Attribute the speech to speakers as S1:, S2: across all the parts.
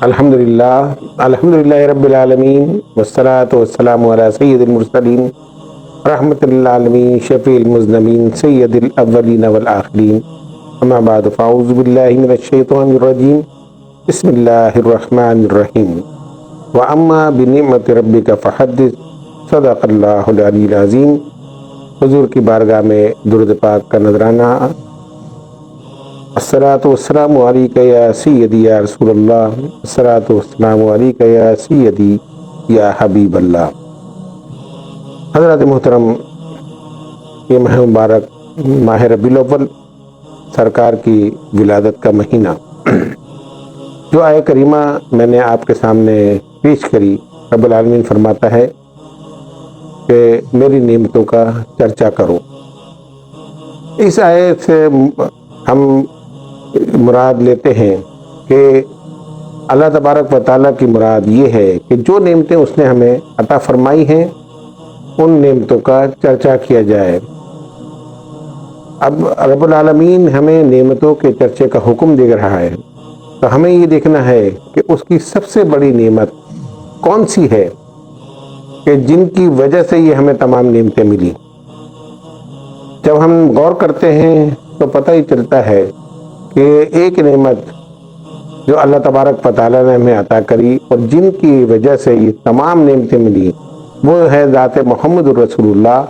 S1: الحمدللہ رب العالمین والصلاة والسلام علی سید المرسلین رحمت للعالمین شفیع المذنبین سید الاولین والآخرین اما بعد فاعوذ باللہ من الشیطان الرجیم بسم اللہ الرحمن الرحیم واما بنعمت ربک فحدث صدق اللہ العلی العظیم۔ حضور کی بارگاہ میں درود پاک کا نذرانہ۔ الصلاۃ والسلام علیکہ یا سیدی یا رسول اللہ، الصلاۃ والسلام علیکہ یا سیدی یا حبیب اللہ۔ حضرات محترم، یہ ماہ مبارک ماہ ربیع الاول، سرکار کی ولادت کا مہینہ، جو آیہ کریمہ میں نے آپ کے سامنے پیش کری، رب العالمین فرماتا ہے کہ میری نعمتوں کا چرچا کرو۔ اس آیت سے ہم مراد لیتے ہیں کہ اللہ تبارک و تعالیٰ کی مراد یہ ہے کہ جو نعمتیں اس نے ہمیں عطا فرمائی ہیں ان نعمتوں کا چرچا کیا جائے۔ اب رب العالمین ہمیں نعمتوں کے چرچے کا حکم دے رہا ہے، تو ہمیں یہ دیکھنا ہے کہ اس کی سب سے بڑی نعمت کون سی ہے کہ جن کی وجہ سے یہ ہمیں تمام نعمتیں ملی۔ جب ہم غور کرتے ہیں تو پتہ ہی چلتا ہے کہ ایک نعمت جو اللہ تبارک و تعالیٰ نے ہمیں عطا کری اور جن کی وجہ سے یہ تمام نعمتیں ملی، وہ ہے ذات محمد الرسول اللہ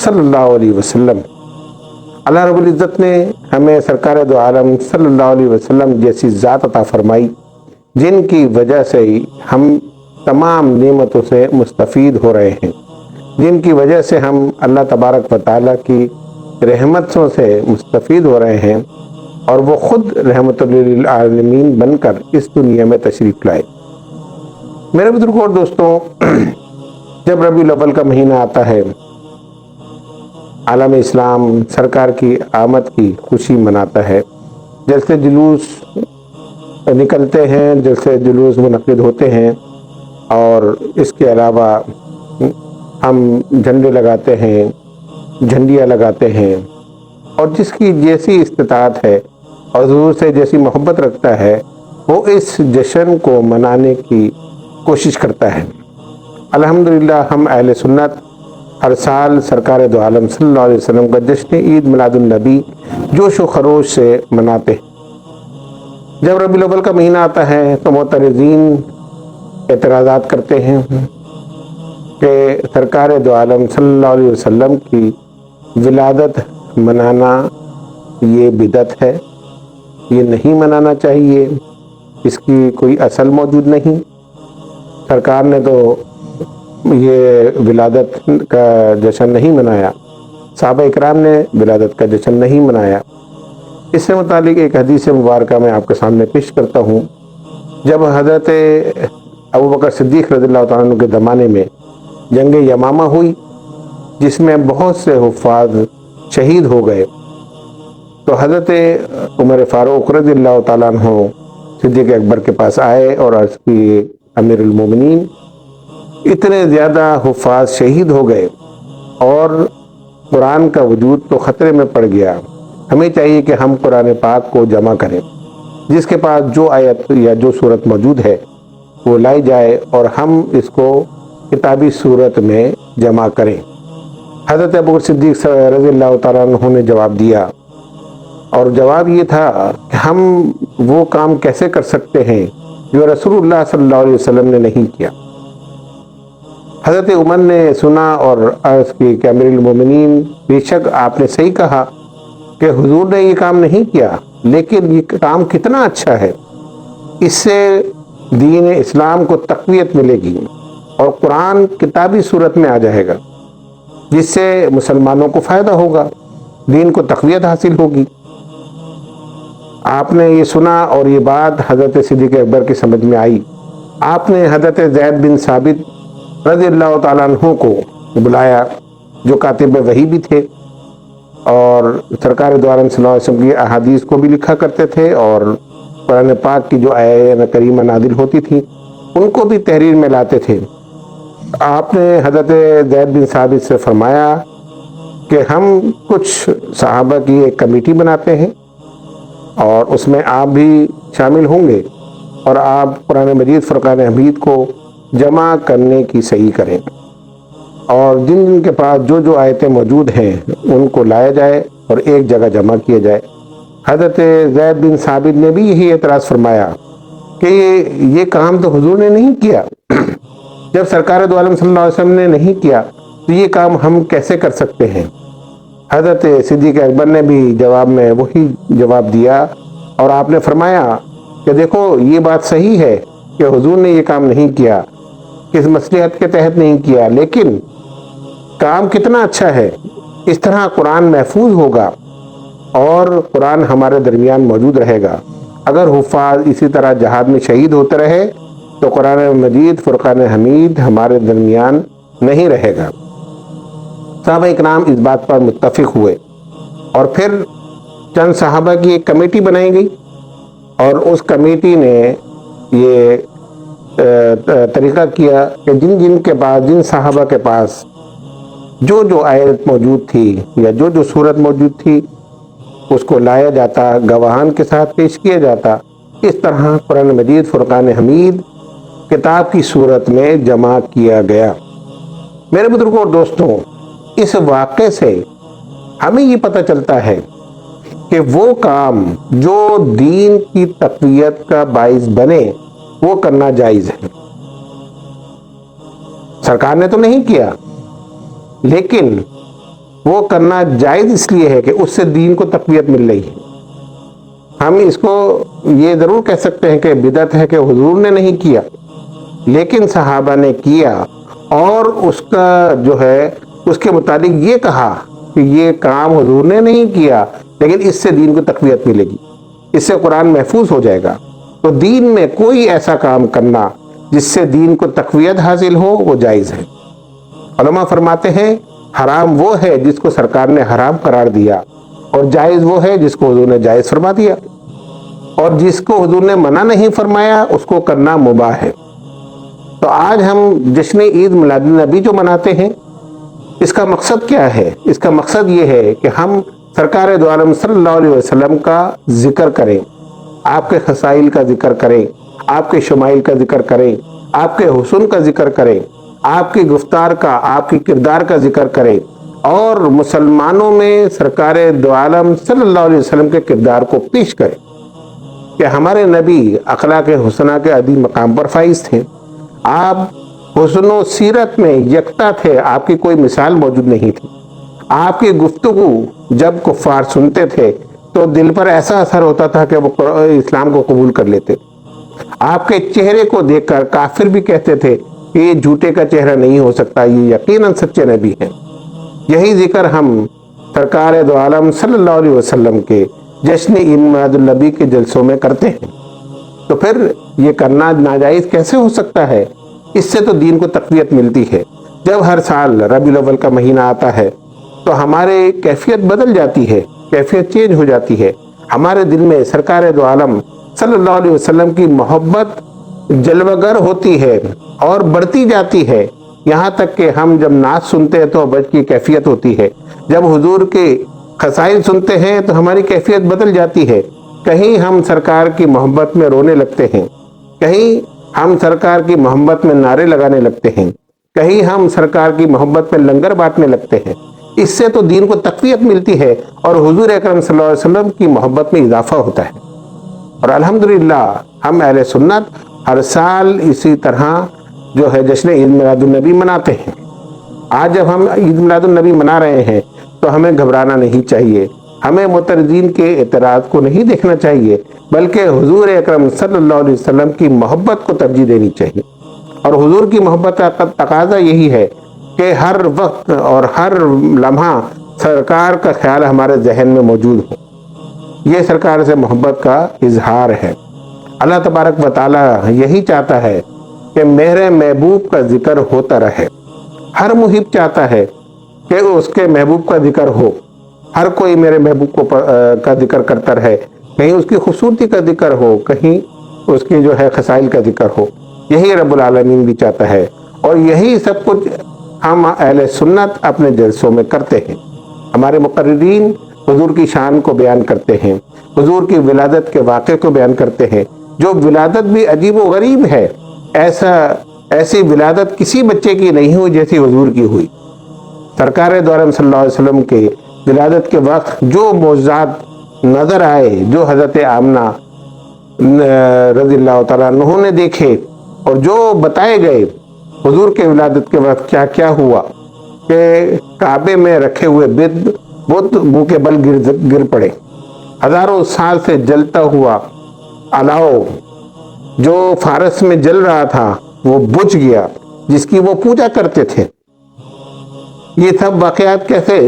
S1: صلی اللہ علیہ وسلم۔ اللہ رب العزت نے ہمیں سرکار دو عالم صلی اللہ علیہ وسلم جیسی ذات عطا فرمائی، جن کی وجہ سے ہم تمام نعمتوں سے مستفید ہو رہے ہیں، جن کی وجہ سے ہم اللہ تبارک و تعالیٰ کی رحمتوں سے مستفید ہو رہے ہیں، اور وہ خود رحمت للعالمین بن کر اس دنیا میں تشریف لائے۔ میرے بزرگوں اور دوستوں، جب ربیع الاول کا مہینہ آتا ہے، عالم اسلام سرکار کی آمد کی خوشی مناتا ہے، جلسے جلوس نکلتے ہیں، جلسے جلوس منعقد ہوتے ہیں، اور اس کے علاوہ ہم جھنڈے لگاتے ہیں، جھنڈیاں لگاتے ہیں، اور جس کی جیسی استطاعت ہے اور حضور سے جیسی محبت رکھتا ہے وہ اس جشن کو منانے کی کوشش کرتا ہے۔ الحمدللہ ہم اہل سنت ہر سال سرکار دو عالم صلی اللہ علیہ وسلم کا جشن عید میلاد النبی جوش و خروش سے مناتے ہیں۔ جب ربیع الاول کا مہینہ آتا ہے تو معترضین اعتراضات کرتے ہیں کہ سرکار دو عالم صلی اللہ علیہ وسلم کی ولادت منانا یہ بدعت ہے، یہ نہیں منانا چاہیے، اس کی کوئی اصل موجود نہیں۔ سرکار نے تو یہ ولادت کا جشن نہیں منایا، صحابہ اکرام نے ولادت کا جشن نہیں منایا۔ اس سے متعلق ایک حدیث مبارکہ میں آپ کے سامنے پیش کرتا ہوں۔ جب حضرت ابوبکر صدیق رضی اللہ تعالیٰ عنہ کے زمانے میں جنگ یمامہ ہوئی، جس میں بہت سے حفاظ شہید ہو گئے، تو حضرت عمر فاروق رضی اللہ تعالیٰ عنہ صدیق اکبر کے پاس آئے اور عرض کی، امیر المومنین، اتنے زیادہ حفاظ شہید ہو گئے اور قرآن کا وجود تو خطرے میں پڑ گیا، ہمیں چاہیے کہ ہم قرآن پاک کو جمع کریں، جس کے پاس جو آیت یا جو صورت موجود ہے وہ لائی جائے اور ہم اس کو کتابی صورت میں جمع کریں۔ حضرت ابوبکر صدیق رضی اللہ تعالیٰ عنہ نے جواب دیا، اور جواب یہ تھا کہ ہم وہ کام کیسے کر سکتے ہیں جو رسول اللہ صلی اللہ علیہ وسلم نے نہیں کیا۔ حضرت عمر نے سنا اور عرض کی کہ امیر المومنین، بے شک آپ نے صحیح کہا کہ حضور نے یہ کام نہیں کیا، لیکن یہ کام کتنا اچھا ہے، اس سے دین اسلام کو تقویت ملے گی اور قرآن کتابی صورت میں آ جائے گا، جس سے مسلمانوں کو فائدہ ہوگا، دین کو تقویت حاصل ہوگی۔ آپ نے یہ سنا اور یہ بات حضرت صدیق اکبر کی سمجھ میں آئی۔ آپ نے حضرت زید بن ثابت رضی اللہ تعالیٰ عنہ کو بلایا، جو کاتب وحی بھی تھے اور سرکار دو عالم صلی اللہ علیہ وسلم کی احادیث کو بھی لکھا کرتے تھے، اور قرآن پاک کی جو آیہ کریمہ نازل ہوتی تھی ان کو بھی تحریر میں لاتے تھے۔ آپ نے حضرت زید بن ثابت سے فرمایا کہ ہم کچھ صحابہ کی ایک کمیٹی بناتے ہیں اور اس میں آپ بھی شامل ہوں گے، اور آپ قرآن مجید فرقان حمید کو جمع کرنے کی صحیح کریں، اور جن جن کے پاس جو جو آیتیں موجود ہیں ان کو لایا جائے اور ایک جگہ جمع کیا جائے۔ حضرت زید بن ثابت نے بھی یہی اعتراض فرمایا کہ یہ کام تو حضور نے نہیں کیا، جب سرکار دو عالم صلی اللہ علیہ وسلم نے نہیں کیا تو یہ کام ہم کیسے کر سکتے ہیں۔ حضرت صدیق اکبر نے بھی جواب میں وہی جواب دیا، اور آپ نے فرمایا کہ دیکھو یہ بات صحیح ہے کہ حضور نے یہ کام نہیں کیا، کس مصلحت کے تحت نہیں کیا، لیکن کام کتنا اچھا ہے۔ اس طرح قرآن محفوظ ہوگا اور قرآن ہمارے درمیان موجود رہے گا۔ اگر حفاظ اسی طرح جہاد میں شہید ہوتے رہے تو قرآن مجید فرقان حمید ہمارے درمیان نہیں رہے گا۔ صحابہ اکرام اس بات پر متفق ہوئے، اور پھر چند صحابہ کی ایک کمیٹی بنائی گئی، اور اس کمیٹی نے یہ طریقہ کیا کہ جن جن کے پاس، جن صحابہ کے پاس جو جو آیت موجود تھی یا جو جو صورت موجود تھی اس کو لایا جاتا، گواہان کے ساتھ پیش کیا جاتا۔ اس طرح قرآن مجید فرقان حمید کتاب کی صورت میں جمع کیا گیا۔ میرے بزرگوں اور دوستوں، اس واقعے سے ہمیں یہ پتہ چلتا ہے کہ وہ کام جو دین کی تقویت کا باعث بنے وہ کرنا جائز ہے۔ سرکار نے تو نہیں کیا، لیکن وہ کرنا جائز اس لیے ہے کہ اس سے دین کو تقویت مل رہی ہے۔ ہم اس کو یہ ضرور کہہ سکتے ہیں کہ بدعت ہے کہ حضور نے نہیں کیا، لیکن صحابہ نے کیا، اور اس کا جو ہے اس کے متعلق یہ کہا کہ یہ کام حضور نے نہیں کیا، لیکن اس سے دین کو تقویت ملے گی، اس سے قرآن محفوظ ہو جائے گا۔ تو دین میں کوئی ایسا کام کرنا جس سے دین کو تقویت حاصل ہو وہ جائز ہے۔ علماء فرماتے ہیں حرام وہ ہے جس کو سرکار نے حرام قرار دیا، اور جائز وہ ہے جس کو حضور نے جائز فرما دیا، اور جس کو حضور نے منع نہیں فرمایا اس کو کرنا مباح ہے۔ تو آج ہم جشن عید میلاد النبی جو مناتے ہیں، اس کا مقصد کیا ہے؟ اس کا مقصد یہ ہے کہ ہم سرکار دو عالم صلی اللہ علیہ وسلم کا ذکر کریں، آپ کے خصائل کا ذکر کریں، آپ کے شمائل کا ذکر کریں، آپ کے حسن کا ذکر کریں، آپ کی گفتار کا، آپ کی کردار کا ذکر کریں، اور مسلمانوں میں سرکار دو عالم صلی اللہ علیہ وسلم کے کردار کو پیش کریں کہ ہمارے نبی اخلاق حسنہ کے عظیم مقام پر فائز تھے۔ آپ حسن و سیرت میں یکتا تھے، آپ کی کوئی مثال موجود نہیں تھی۔ آپ کی گفتگو جب کفار سنتے تھے تو دل پر ایسا اثر ہوتا تھا کہ وہ اسلام کو قبول کر لیتے۔ آپ کے چہرے کو دیکھ کر کافر بھی کہتے تھے کہ یہ جھوٹے کا چہرہ نہیں ہو سکتا، یہ یقیناً سچے نبی ہیں۔ یہی ذکر ہم سرکار دو عالم صلی اللہ علیہ وسلم کے جشن عید میلاد النبی کے جلسوں میں کرتے ہیں، تو پھر یہ کرنا ناجائز کیسے ہو سکتا ہے؟ اس سے تو دین کو تقویت ملتی ہے۔ جب ہر سال ربیع الاول کا مہینہ آتا ہے تو ہمارے کیفیت بدل جاتی ہے، کیفیت چینج ہو جاتی ہے۔ ہمارے دل میں سرکار دو عالم صلی اللہ علیہ وسلم کی محبت جلوگر ہوتی ہے اور بڑھتی جاتی ہے، یہاں تک کہ ہم جب نعت سنتے ہیں تو بچ کی کیفیت ہوتی ہے، جب حضور کے خصائل سنتے ہیں تو ہماری کیفیت بدل جاتی ہے۔ کہیں ہم سرکار کی محبت میں رونے لگتے ہیں، کہیں ہم سرکار کی محبت میں نعرے لگانے لگتے ہیں، کہیں ہم سرکار کی محبت میں لنگر بانٹنے لگتے ہیں۔ اس سے تو دین کو تقویت ملتی ہے اور حضور اکرم صلی اللہ علیہ وسلم کی محبت میں اضافہ ہوتا ہے۔ اور الحمدللہ ہم اہل سنت ہر سال اسی طرح جو ہے جشن عید میلاد النبی مناتے ہیں۔ آج جب ہم عید میلاد النبی منا رہے ہیں تو ہمیں گھبرانا نہیں چاہیے، ہمیں معترضین کے اعتراض کو نہیں دیکھنا چاہیے، بلکہ حضور اکرم صلی اللہ علیہ وسلم کی محبت کو ترجیح دینی چاہیے۔ اور حضور کی محبت کا تقاضا یہی ہے کہ ہر وقت اور ہر لمحہ سرکار کا خیال ہمارے ذہن میں موجود ہو۔ یہ سرکار سے محبت کا اظہار ہے۔ اللہ تبارک و تعالی یہی چاہتا ہے کہ میرے محبوب کا ذکر ہوتا رہے۔ ہر محب چاہتا ہے کہ اس کے محبوب کا ذکر ہو، ہر کوئی میرے محبوب کا ذکر کرتا رہے، کہیں اس کی خوبصورتی کا ذکر ہو، کہیں اس کی جو ہے خصائل کا ذکر ہو۔ یہی رب العالمین بھی چاہتا ہے، اور یہی سب کچھ ہم اہل سنت اپنے جلسوں میں کرتے ہیں۔ ہمارے مقررین حضور کی شان کو بیان کرتے ہیں، حضور کی ولادت کے واقعے کو بیان کرتے ہیں۔ جو ولادت بھی عجیب و غریب ہے، ایسی ولادت کسی بچے کی نہیں ہوئی جیسی حضور کی ہوئی۔ سرکار دو عالم صلی اللہ علیہ وسلم کے ولادت کے وقت جو معجزات نظر آئے، جو حضرت آمنہ رضی اللہ تعالیٰ عنہ نے دیکھے اور جو بتائے گئے حضور کے ولادت کے وقت کیا کیا ہوا، کہ کعبے میں رکھے ہوئے بت منہ کے بل گر پڑے، ہزاروں سال سے جلتا ہوا الاؤ جو فارس میں جل رہا تھا وہ بجھ گیا، جس کی وہ پوجا کرتے تھے۔ یہ سب واقعات کیسے؟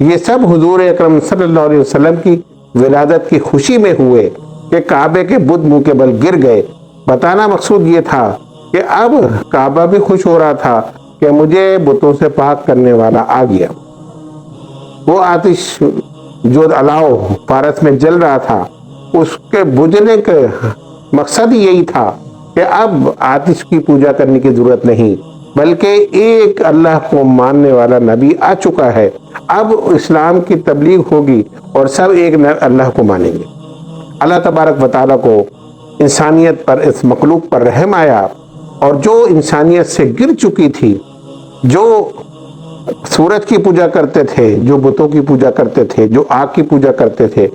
S1: یہ سب حضور اکرم صلی اللہ علیہ وسلم کی ولادت کی خوشی میں ہوئے کہ کعبے کے بت منہ کے بل گر گئے۔ بتانا مقصود یہ تھا کہ اب کعبہ بھی خوش ہو رہا تھا کہ مجھے بتوں سے پاک کرنے والا آ گیا۔ وہ آتش جو الاؤ فارس میں جل رہا تھا، اس کے بجھنے کا مقصد یہی تھا کہ اب آتش کی پوجا کرنے کی ضرورت نہیں، بلکہ ایک اللہ کو ماننے والا نبی آ چکا ہے۔ اب اسلام کی تبلیغ ہوگی اور سب ایک اللہ کو مانیں گے۔ اللہ تبارک و تعالیٰ کو انسانیت پر، اس مخلوق پر رحم آیا، اور جو انسانیت سے گر چکی تھی، جو سورج کی پوجا کرتے تھے، جو بتوں کی پوجا کرتے تھے، جو آگ کی پوجا کرتے تھے،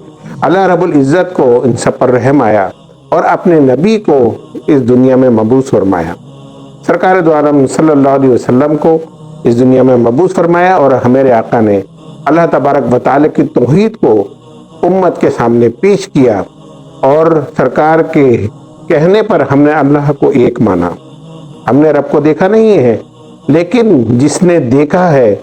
S1: اللہ رب العزت کو ان سب پر رحم آیا اور اپنے نبی کو اس دنیا میں مبعوث فرمایا۔ سرکار دو عالم صلی اللہ علیہ وسلم کو اس دنیا میں مبعوث فرمایا، اور ہمارے آقا نے اللہ تبارک و تعالیٰ کی توحید کو امت کے سامنے پیش کیا، اور سرکار کے کہنے پر ہم نے اللہ کو ایک مانا۔ ہم نے رب کو دیکھا نہیں ہے، لیکن جس نے دیکھا ہے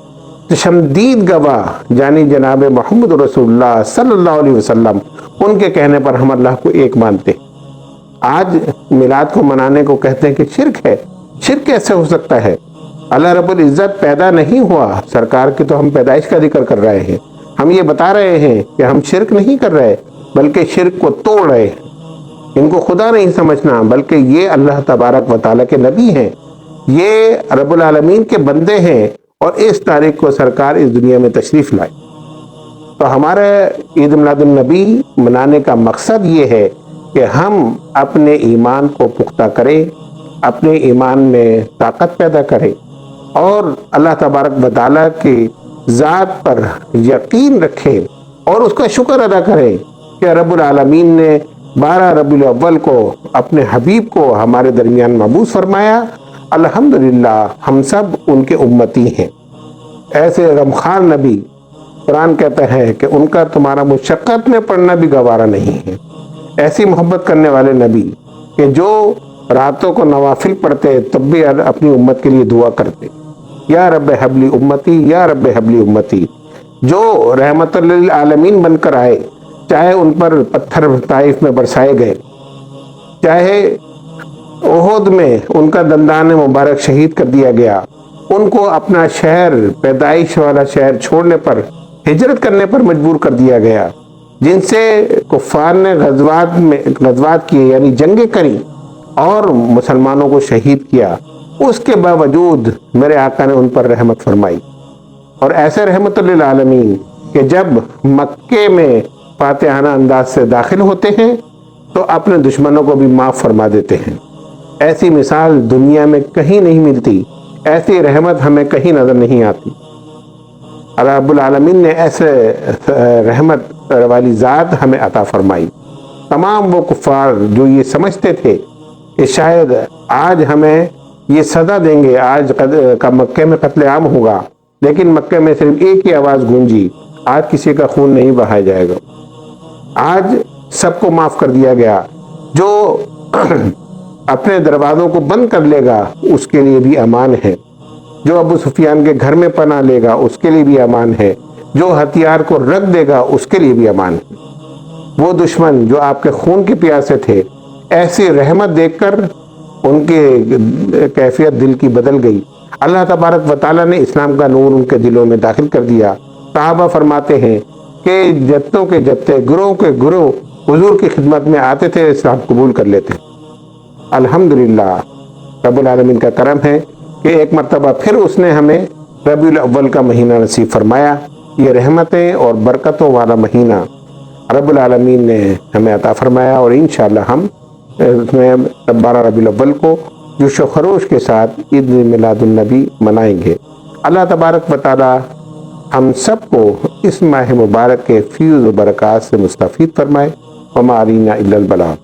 S1: چشمدید گواہ یعنی جناب محمد رسول اللہ صلی اللہ علیہ وسلم، ان کے کہنے پر ہم اللہ کو ایک مانتے۔ آج میلاد کو منانے کو کہتے ہیں کہ شرک ہے۔ شرک کیسے ہو سکتا ہے؟ اللہ رب العزت پیدا نہیں ہوا، سرکار کی تو ہم پیدائش کا ذکر کر رہے ہیں۔ ہم یہ بتا رہے ہیں کہ ہم شرک نہیں کر رہے، بلکہ شرک کو توڑ رہے ہیں۔ ان کو خدا نہیں سمجھنا، بلکہ یہ اللہ تبارک و تعالیٰ کے نبی ہیں، یہ رب العالمین کے بندے ہیں، اور اس تاریخ کو سرکار اس دنیا میں تشریف لائے۔ تو ہمارا عید میلاد النبی منانے کا مقصد یہ ہے کہ ہم اپنے ایمان کو پختہ کریں، اپنے ایمان میں طاقت پیدا کریں، اور اللہ تبارک و تعالیٰ کی ذات پر یقین رکھیں، اور اس کا شکر ادا کریں کہ رب العالمین نے 12 ربیع الاول کو اپنے حبیب کو ہمارے درمیان مبعوث فرمایا۔ الحمدللہ ہم سب ان کے امتی ہیں۔ ایسے غمخوار نبی، قرآن کہتا ہے کہ ان کا تمہارا مشقت میں پڑھنا بھی گوارا نہیں ہے۔ ایسی محبت کرنے والے نبی کہ جو راتوں کو نوافل پڑھتے تب بھی اپنی امت کے لیے دعا کرتے، یا رب حبلی امتی، یا رب حبلی امتی، جو رحمت للعالمین بن کر آئے، چاہے ان پر پتھر طائف میں برسائے گئے، چاہے احد میں ان کا دندان مبارک شہید کر دیا گیا، ان کو اپنا شہر، پیدائش والا شہر چھوڑنے پر، ہجرت کرنے پر مجبور کر دیا گیا، جن سے کفار نے غزوات کیے یعنی جنگیں کری اور مسلمانوں کو شہید کیا، اس کے باوجود میرے آقا نے ان پر رحمت فرمائی، اور ایسے رحمت للعالمین کہ جب مکے میں فاتحانہ انداز سے داخل ہوتے ہیں تو اپنے دشمنوں کو بھی معاف فرما دیتے ہیں۔ ایسی مثال دنیا میں کہیں نہیں ملتی، ایسی رحمت ہمیں کہیں نظر نہیں آتی۔ رب العالمین نے ایسے رحمت والی ذات ہمیں عطا فرمائی۔ تمام وہ کفار جو یہ سمجھتے تھے کہ شاید آج ہمیں یہ سزا دیں گے، آج مکے میں قتل عام ہوگا، لیکن مکے میں صرف ایک ہی آواز گونجی، آج کسی کا خون نہیں بہایا جائے گا، آج سب کو معاف کر دیا گیا۔ جو اپنے دروازوں کو بند کر لے گا اس کے لیے بھی امان ہے، جو ابو سفیان کے گھر میں پناہ لے گا اس کے لیے بھی امان ہے، جو ہتھیار کو رکھ دے گا اس کے لیے بھی امان ہے۔ وہ دشمن جو آپ کے خون کے پیاسے تھے، ایسی رحمت دیکھ کر ان کی کیفیت دل کی بدل گئی۔ اللہ تبارک و تعالیٰ نے اسلام کا نور ان کے دلوں میں داخل کر دیا۔ صحابہ فرماتے ہیں کہ جتوں کے جتے، گروہ کے گروہ حضور کی خدمت میں آتے تھے، اسلام قبول کر لیتے۔ الحمدللہ رب العالمین کا کرم ہے کہ ایک مرتبہ پھر اس نے ہمیں ربیع الاول کا مہینہ نصیب فرمایا۔ یہ رحمتیں اور برکتوں والا مہینہ رب العالمین نے ہمیں عطا فرمایا، اور انشاءاللہ ہم اس میں 12 ربیع الاول کو جوش و خروش کے ساتھ عید میلاد النبی منائیں گے۔ اللہ تبارک و تعالی ہم سب کو اس ماہ مبارک کے فیض و برکات سے مستفید فرمائے۔ وما علینا الا البلاغ۔